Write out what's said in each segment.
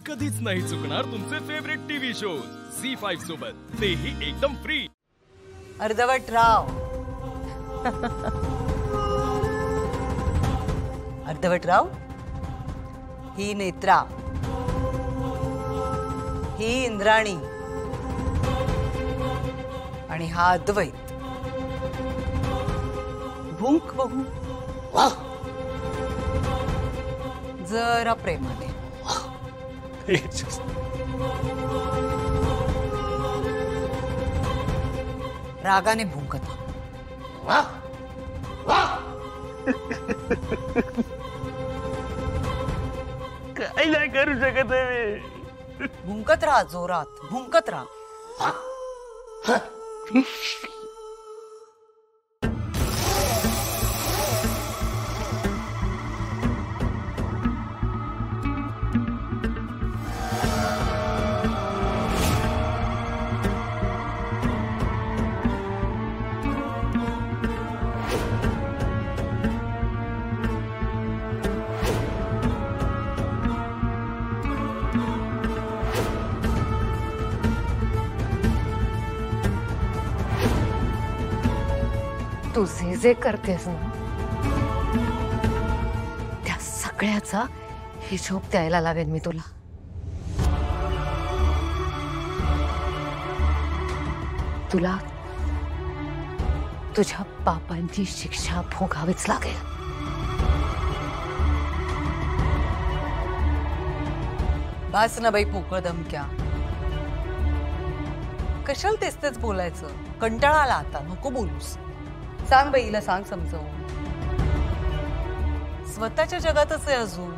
कधीच नाही चुकणार तुमचे फेवरेट टीव्ही शोज झी5 सोबत, तेही एकदम फ्री. अर्धवट राव. अर्धवट राव, ही नेत्रा, ही इंद्राणी आणि हा अद्वैत. भूंक बघू. जरा प्रेमाने. रागाने भुंकता. काही नाही करू शकत आहे. भुंकत राहा, जोरात भुंकत राहा. तू जे करतेस ना त्या सगळ्याचा हिशोब द्यायला लागेल मी तुला. तुला तुझ्या पापांची शिक्षा भोगावीच लागेल. बास ना बाई पोकळ धमक्या. कशाला तेच तेच बोलायचं. कंटाळा आला आता, नको बोलूस. सांग बाईला, सांग समजावून. स्वतःच्या जगातच आहे अजून.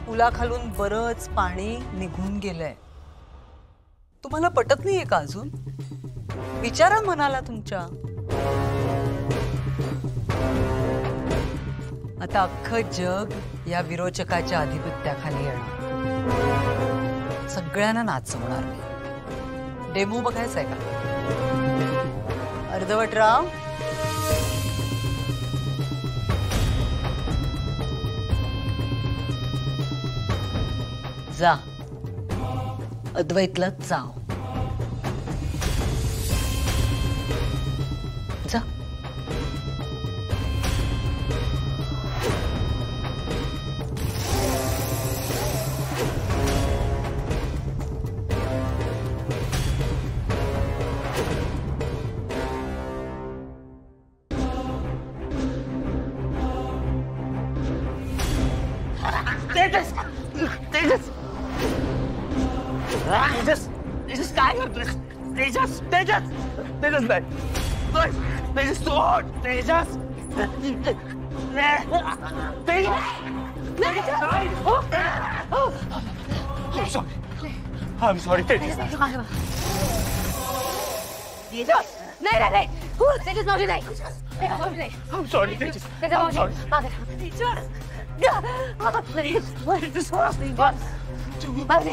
पुलाखालून बरंच पाणी निघून गेलंय. तुम्हाला पटत नाहीये का अजून? विचारा मनाला तुमच्या. आता अख्खं जग या विरोचकाच्या आधिपत्याखाली येणार. सगळ्यांना नाचवणार मी. डेमो बघायचंय का? अर्धवट राव, जा अद्वैतला जाव. जा. तेजस काय करतोय? तेजस तेजस तेजस नाही. तेजस सोड. Tejas I'm sorry. तेजस नाही नाही नाही. तेजस मागे नाही. I'm sorry. तेजस तेजस मागे.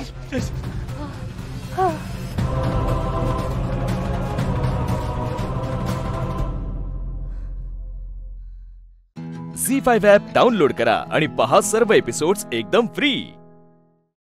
झी5 ॲप डाउनलोड करा आणि पहा सर्व एपिसोड्स एकदम फ्री.